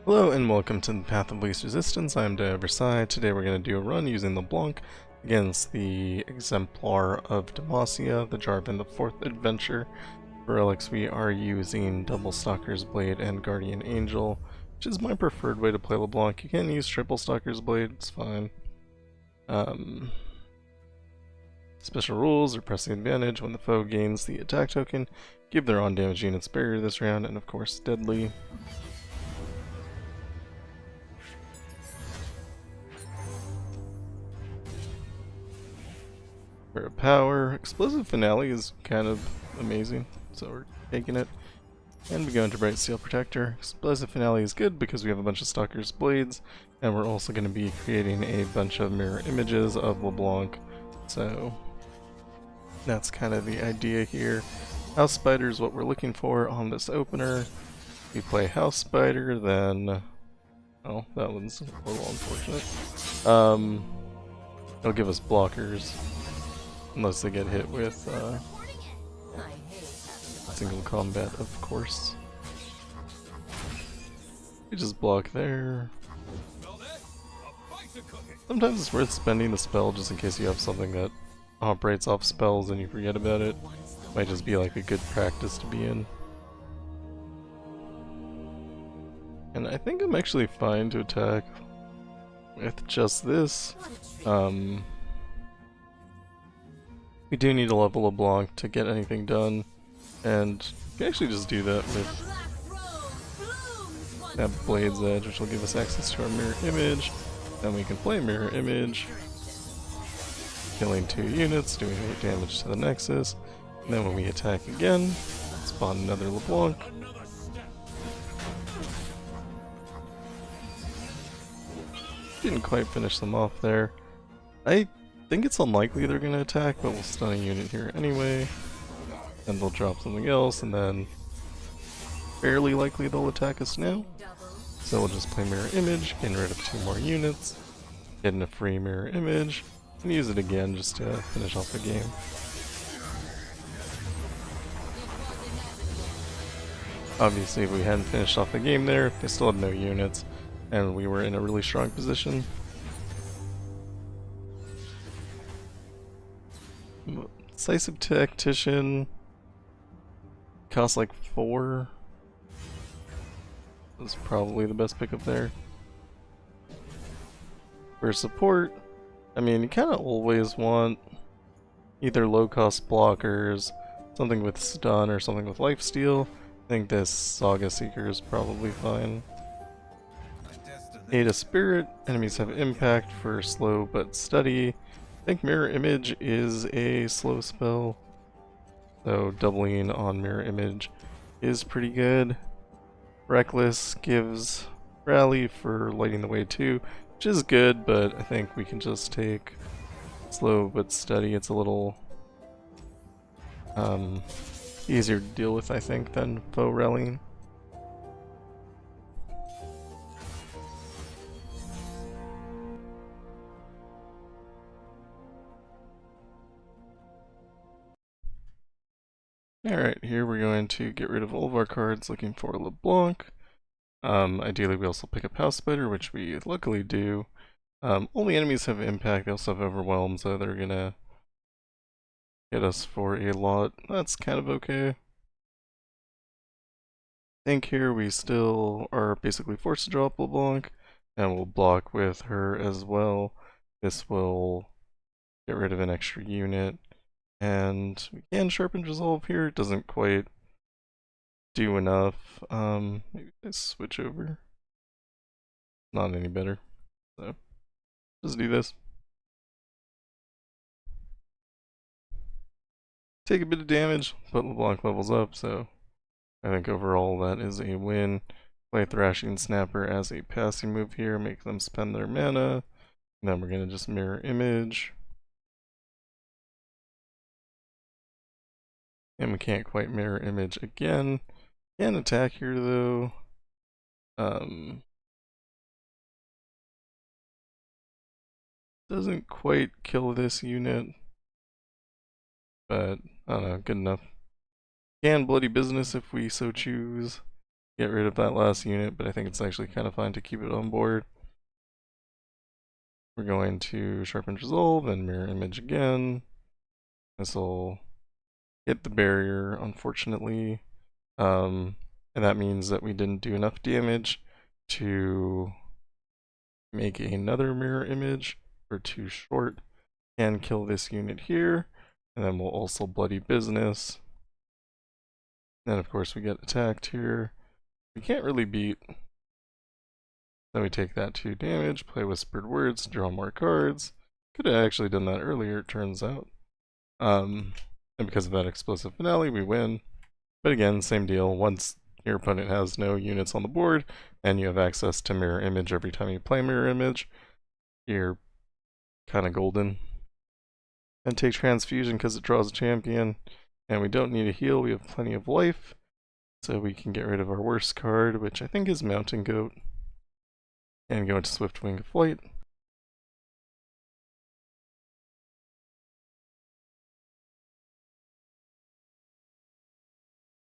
Hello and welcome to the Path of Least Resistance. I'm Versailles. Today we're going to do a run using LeBlanc against the Exemplar of Demacia, the Jarvan IV adventure. For Relics we are using double Stalker's Blade and Guardian Angel, which is my preferred way to play LeBlanc. You can use triple Stalker's Blade, it's fine. Special rules are pressing advantage when the foe gains the attack token, give their on-damage units barrier this round, and of course deadly. For a power, Explosive Finale is kind of amazing, so we're taking it. And we go into Brightsteel Protector. Explosive Finale is good because we have a bunch of Stalker's Blades, and we're also going to be creating a bunch of mirror images of LeBlanc, so that's kind of the idea here. House Spider is what we're looking for on this opener. We play House Spider, then... oh, that one's a little unfortunate. It'll give us blockers. Unless they get hit with single combat, of course. We just block there. Sometimes it's worth spending a spell just in case you have something that operates off spells and you forget about it. Might just be like a good practice to be in. And I think I'm actually fine to attack with just this. We do need to level LeBlanc to get anything done, and we can actually just do that with that Blade's Edge, which will give us access to our mirror image. Then we can play mirror image, killing 2 units, doing 8 damage to the Nexus, and then when we attack again, spawn another LeBlanc. Didn't quite finish them off there. I think it's unlikely they're going to attack, but we'll stun a unit here anyway. Then they'll drop something else, and then fairly likely they'll attack us now. So we'll just play mirror image, getting rid of 2 more units, getting a free mirror image, and use it again just to finish off the game. Obviously if we hadn't finished off the game there, they still had no units, and we were in a really strong position. Decisive Tactician costs like 4. That's probably the best pickup there. For support, I mean, you kind of always want either low cost blockers, something with stun, or something with lifesteal. I think this Saga Seeker is probably fine. Aid of Spirit, enemies have impact for slow but steady. I think Mirror Image is a slow spell, so doubling on Mirror Image is pretty good. Reckless gives Rally for lighting the way too, which is good, but I think we can just take slow but steady. It's a little easier to deal with, I think, than foe rallying. Alright, here we're going to get rid of all of our cards looking for LeBlanc. Ideally we also pick up House Spider, which we luckily do. Only enemies have impact, they also have Overwhelm, so they're gonna get us for a lot. That's kind of okay. I think here we still are basically forced to drop LeBlanc, and we'll block with her as well. This will get rid of an extra unit. And we can Sharpened Resolve here, it doesn't quite do enough. Maybe I switch over. Not any better. So, just do this. Take a bit of damage, but LeBlanc levels up, so I think overall that is a win. Play Thrashing Snapper as a passing move here, make them spend their mana. And then we're going to just mirror image. And we can't quite mirror image again. Can attack here though. Doesn't quite kill this unit, but I don't know, good enough. Can Bloody Business if we so choose. get rid of that last unit, but I think it's actually kind of fine to keep it on board. We're going to Sharpen Resolve and Mirror Image again. This will hit the barrier, unfortunately. And that means that we didn't do enough damage to make another mirror image. We're too short. And kill this unit here. And then we'll also Bloody Business. Then of course we get attacked here. We can't really beat. Then we take that 2 damage, play Whispered Words, draw more cards. Could have actually done that earlier, it turns out. And because of that explosive finale, we win. But again, same deal. Once your opponent has no units on the board, and you have access to mirror image every time you play mirror image, you're kind of golden. And take transfusion because it draws a champion. And we don't need a heal, we have plenty of life. So we can get rid of our worst card, which I think is Mountain Goat. And go into Swiftwing Flight.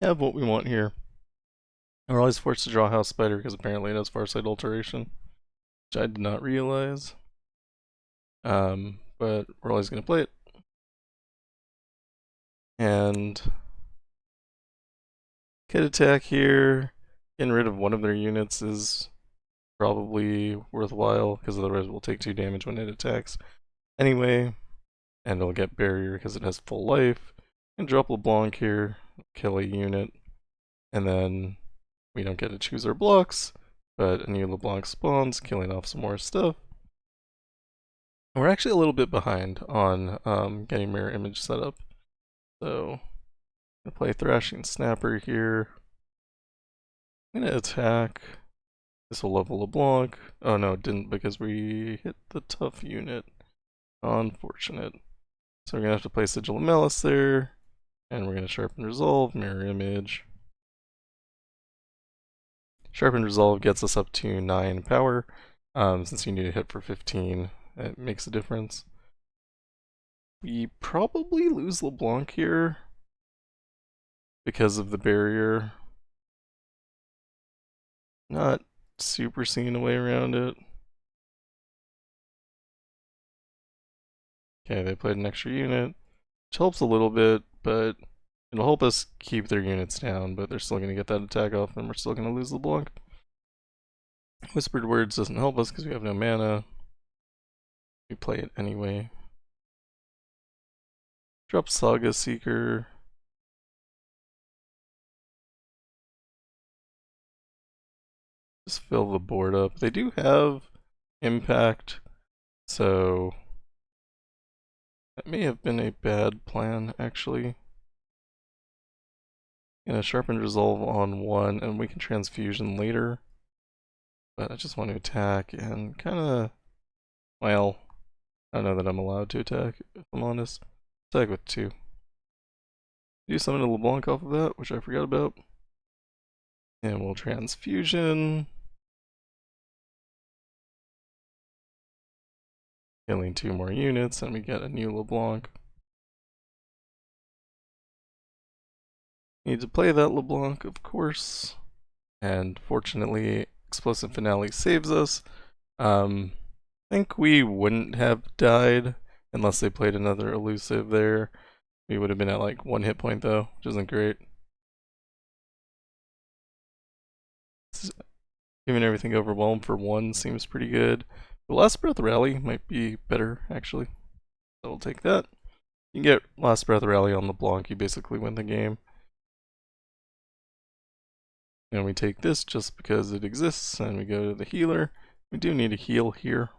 Have what we want here. We're always forced to draw House Spider because apparently it has Farsight Alteration, which I did not realize. But we're always going to play it. And kid attack here. Getting rid of one of their units is probably worthwhile because otherwise we'll take 2 damage when it attacks. Anyway, and it'll get barrier because it has full life. And drop LeBlanc here, kill a unit, and then we don't get to choose our blocks, but a new LeBlanc spawns, killing off some more stuff. And we're actually a little bit behind on getting mirror image set up. So, I'm gonna play Thrashing Snapper here. I'm gonna attack. This will level LeBlanc. Oh no, it didn't because we hit the tough unit. Unfortunate. So we're gonna have to play Sigil of Malice there. And we're gonna Sharpen Resolve, Mirror Image. Sharpen Resolve gets us up to 9 power. Since you need a hit for 15, it makes a difference. We probably lose LeBlanc here because of the barrier. Not super seeing a way around it. Okay, they played an extra unit, which helps a little bit, but it'll help us keep their units down, but they're still going to get that attack off, and we're still going to lose LeBlanc. Whispered Words doesn't help us because we have no mana. We play it anyway. Drop Saga Seeker. Just fill the board up. They do have impact, so that may have been a bad plan, actually. Gonna Sharpen Resolve on 1, and we can Transfusion later. But I just want to attack and kinda, well, I don't know that I'm allowed to attack, if I'm honest. Attack with 2. Do summon a LeBlanc off of that, which I forgot about. And we'll Transfusion. Killing 2 more units, and we get a new LeBlanc. Need to play that LeBlanc, of course. And fortunately, Explosive Finale saves us. I think we wouldn't have died unless they played another elusive there. We would have been at like 1 hit point though, which isn't great. Giving everything Overwhelm for 1 seems pretty good. The Last Breath Rally might be better, actually. So we'll take that. You can get Last Breath Rally on LeBlanc, you basically win the game. And we take this just because it exists, and we go to the healer. We do need a heal here.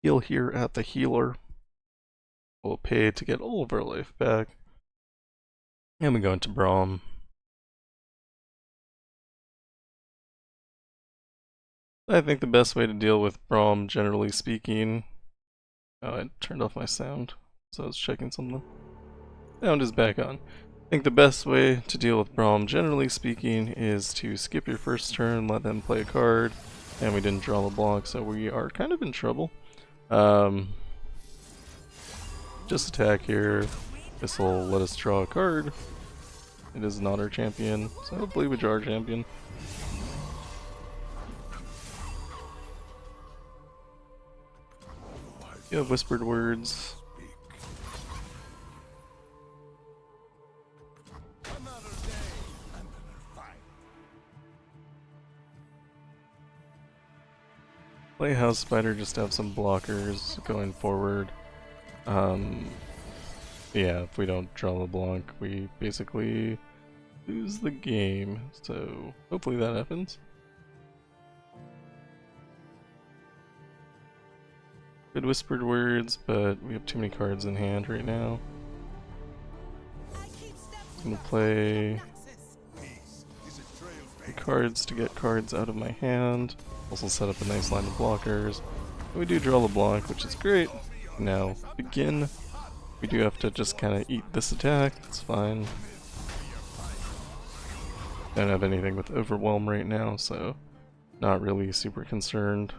Heal here at the healer. We'll pay to get all of our life back. And we go into Braum. I think the best way to deal with Braum, generally speaking... Oh, I turned off my sound, so I was checking something. Sound is back on. I think the best way to deal with Braum, generally speaking, is to skip your first turn, let them play a card, and we didn't draw LeBlanc, so we are kind of in trouble. Just attack here. This will let us draw a card. it is not our champion, so hopefully we draw our champion. You have Whispered Words. Play House Spider just to have some blockers going forward. Yeah, if we don't draw LeBlanc, we basically lose the game, so hopefully that happens. Good Whispered Words, but we have too many cards in hand right now. I'm gonna play the cards to get cards out of my hand. Also set up a nice line of blockers. We do draw LeBlanc, which is great. Now begin. We do have to just kind of eat this attack. It's fine. Don't have anything with Overwhelm right now, so not really super concerned.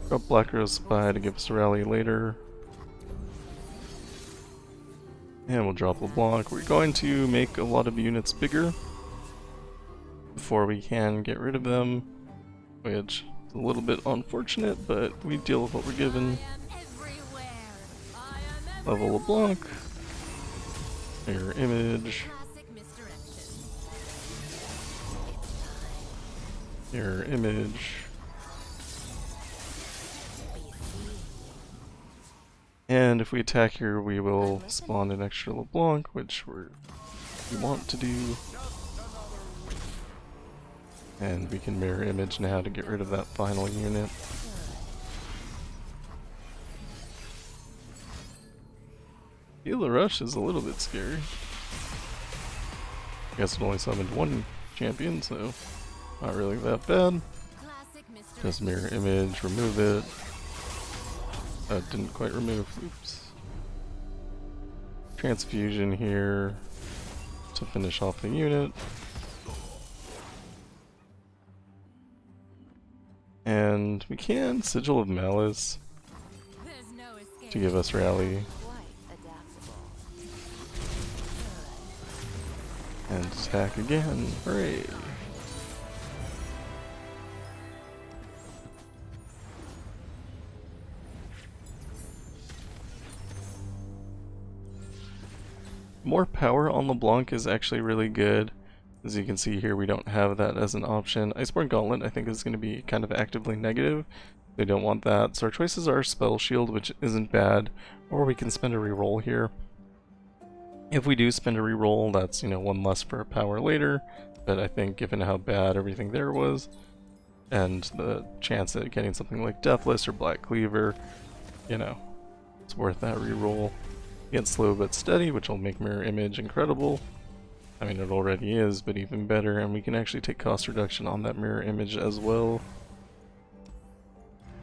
Drop Black Rose Spy to give us a rally later. And we'll drop LeBlanc. We're going to make a lot of units bigger before we can get rid of them, which is a little bit unfortunate, but we deal with what we're given. Level LeBlanc. Mirror Image. Mirror Image. And if we attack here, we will spawn an extra LeBlanc, which we want to do. And we can mirror image now to get rid of that final unit. Healer Rush is a little bit scary. I guess it only summoned one champion, so not really that bad. Just mirror image, remove it. Didn't quite remove, oops. Transfusion here to finish off the unit. And we can Sigil of Malice to give us rally. And attack again, hooray! More power on LeBlanc is actually really good. As you can see here, we don't have that as an option. Iceborne Gauntlet I think is going to be kind of actively negative. They don't want that. So our choices are Spell Shield, which isn't bad, or we can spend a reroll here. If we do spend a reroll, that's, you know, one less for power later, but I think given how bad everything there was, and the chance at getting something like Deathless or Black Cleaver, you know, it's worth that reroll. Get Slow but Steady, which will make Mirror Image incredible. I mean, it already is, but even better, and we can actually take cost reduction on that Mirror Image as well.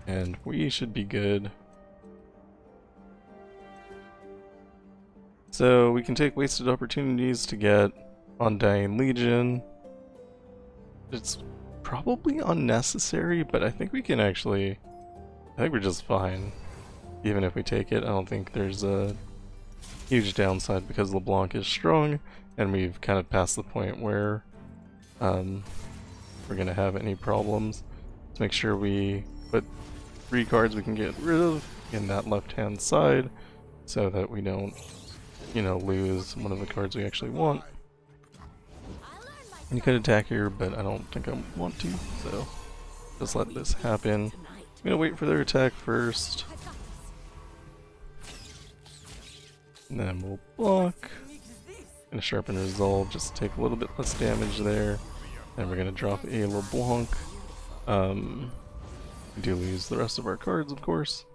And we should be good. So we can take Wasted Opportunities to get Undying Legion. It's probably unnecessary, but I think we can actually... I think we're just fine. Even if we take it, I don't think there's a huge downside because LeBlanc is strong, and we've kind of passed the point where we're going to have any problems. Let's make sure we put 3 cards we can get rid of in that left-hand side so that we don't, you know, lose one of the cards we actually want. You could attack here, but I don't think I want to, so just let this happen. I'm gonna wait for their attack first. And then we'll block. Gonna sharpen resolve, just take a little bit less damage there. And we're gonna drop a LeBlanc. We do lose the rest of our cards, of course.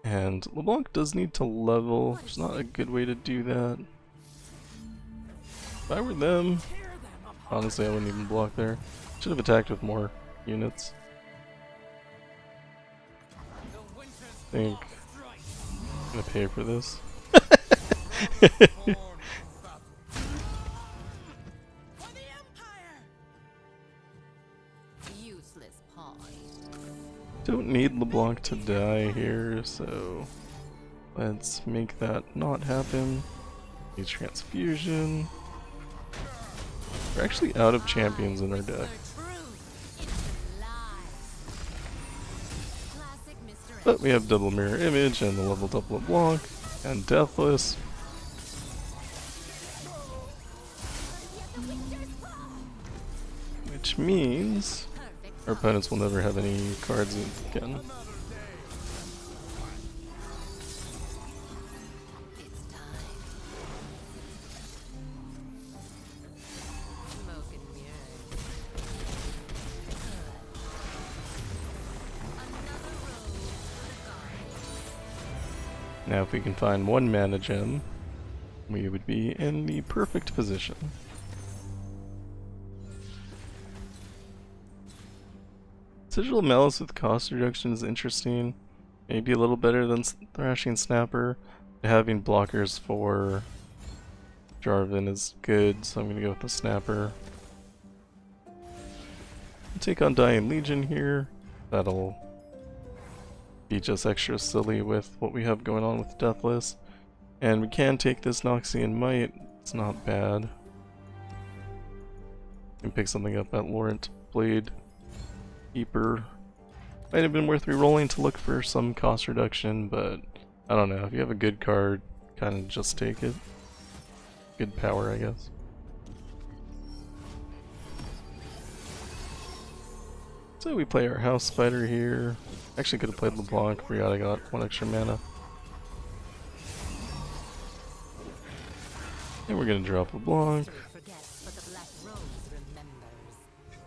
And LeBlanc does need to level, which is not a good way to do that. If I were them, honestly I wouldn't even block there. Should have attacked with more units. I think I'm gonna pay for this. Don't need LeBlanc to die here, so let's make that not happen. Use Transfusion. We're actually out of champions in our deck. But we have double mirror image and the leveled up LeBlanc and Deathless. Which means our opponents will never have any cards again. Now if we can find one mana gem, we would be in the perfect position. Sigil Malice with cost reduction is interesting. Maybe a little better than Thrashing Snapper. Having blockers for Jarvan is good, so I'm going to go with the Snapper. Take on Dying Legion here. That'll be just extra silly with what we have going on with Deathless. And we can take this Noxian Might. It's not bad. We can pick something up at Laurent Blade Keeper. Might have been worth re-rolling to look for some cost reduction, but I don't know. If you have a good card, kind of just take it. Good power, I guess. So we play our House Spider here. Actually could have played LeBlanc, forgot I got one extra mana. And we're gonna drop LeBlanc.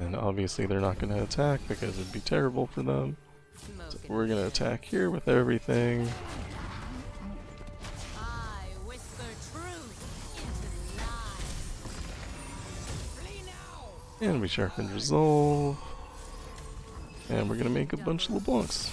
And obviously they're not gonna attack because it'd be terrible for them. So we're gonna attack here with everything. And we sharpened Resolve. And we're gonna make a bunch of LeBlancs.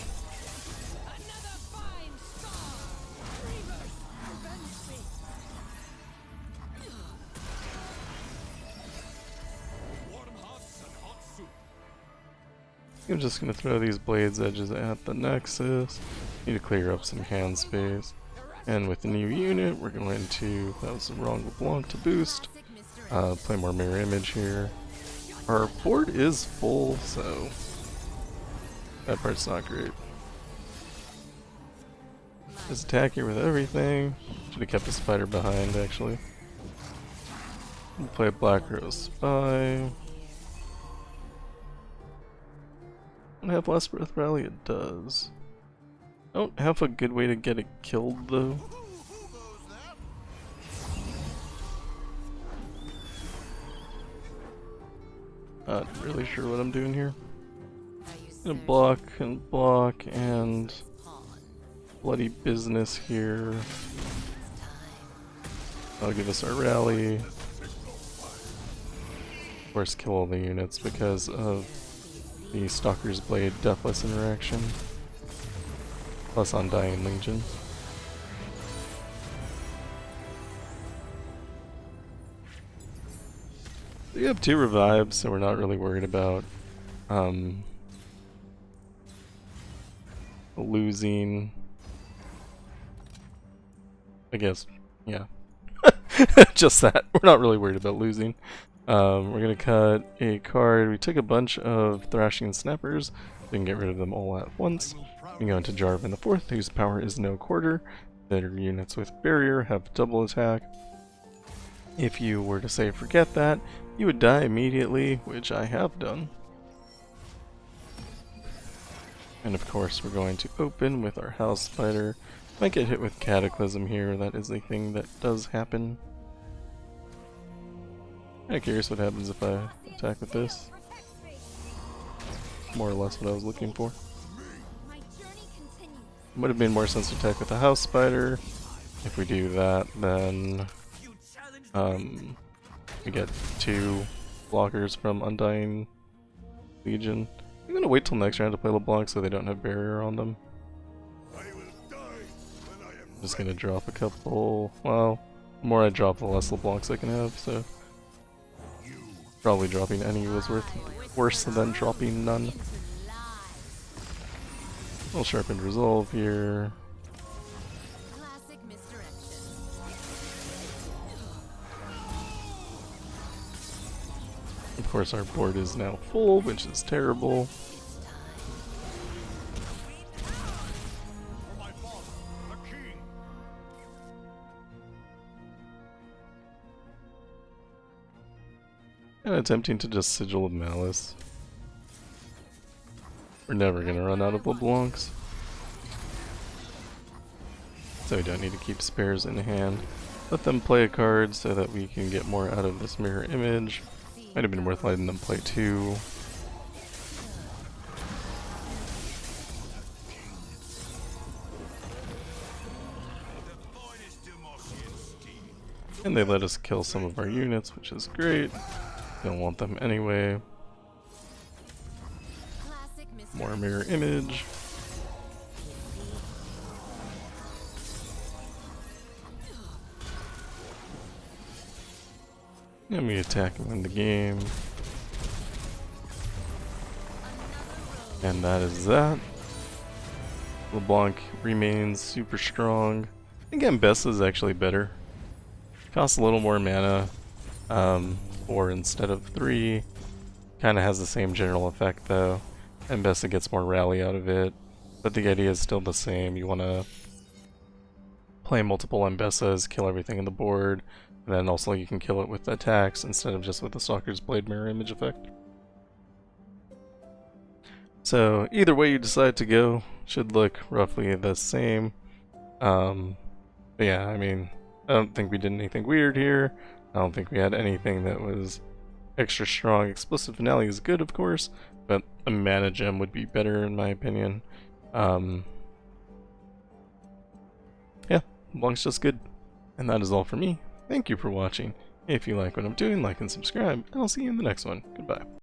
I'm just gonna throw these Blades Edges at the Nexus. Need to clear up some hand space. And with the new unit, we're going to, that was the wrong LeBlanc to boost. Play more Mirror Image here. Our board is full, so that part's not great. Just attack here with everything. Should have kept the spider behind, actually. We'll play Black Rose Spy. I don't have Last Breath Rally, it does. I don't have a good way to get it killed, though. Not really sure what I'm doing here. Gonna block and bloody business here. That'll give us our rally. Of course, kill all the units because of the Stalker's Blade Deathless interaction. Plus Undying Legion. We have 2 revives, so we're not really worried about losing. I guess, yeah. Just that. We're not really worried about losing. We're gonna cut a card. We took a bunch of Thrashing Snappers. We can get rid of them all at once. We go into Jarvan IV, whose power is no quarter. Their units with barrier have double attack. If you were to say forget that, you would die immediately, which I have done. And of course we're going to open with our House Spider. Might get hit with Cataclysm here, that is a thing that does happen. Kinda curious what happens if I attack with this. More or less what I was looking for. Would have made more sense to attack with the House Spider. If we do that, then we get 2 blockers from Undying Legion. I'm gonna wait till next round to play LeBlanc so they don't have barrier on them. I'm just gonna drop a couple. Well, the more I drop, the less LeBlancs I can have, so probably dropping any was worse than dropping none. I'll sharpen Resolve here. course our board is now full, which is terrible. And attempting to just Sigil of Malice. We're never gonna run out of LeBlancs. So we don't need to keep spares in hand. Let them play a card so that we can get more out of this mirror image. Might have been worth letting them play 2. And they let us kill some of our units, which is great. Don't want them anyway. More mirror image. And we attack and win the game. And that is that. LeBlanc remains super strong. I think Ambessa is actually better. Costs a little more mana, 4 instead of 3. Kinda has the same general effect though. Ambessa gets more rally out of it, but the idea is still the same. You wanna play multiple Ambessas, kill everything in the board, and then also you can kill it with attacks instead of just with the Stalker's Blade mirror image effect. So either way you decide to go should look roughly the same. But yeah, I mean, I don't think we did anything weird here. I don't think we had anything that was extra strong. Explicit Finale is good, of course, but a mana gem would be better in my opinion. Yeah, LeBlanc's just good. And that is all for me. Thank you for watching. If you like what I'm doing, like and subscribe, and I'll see you in the next one. Goodbye.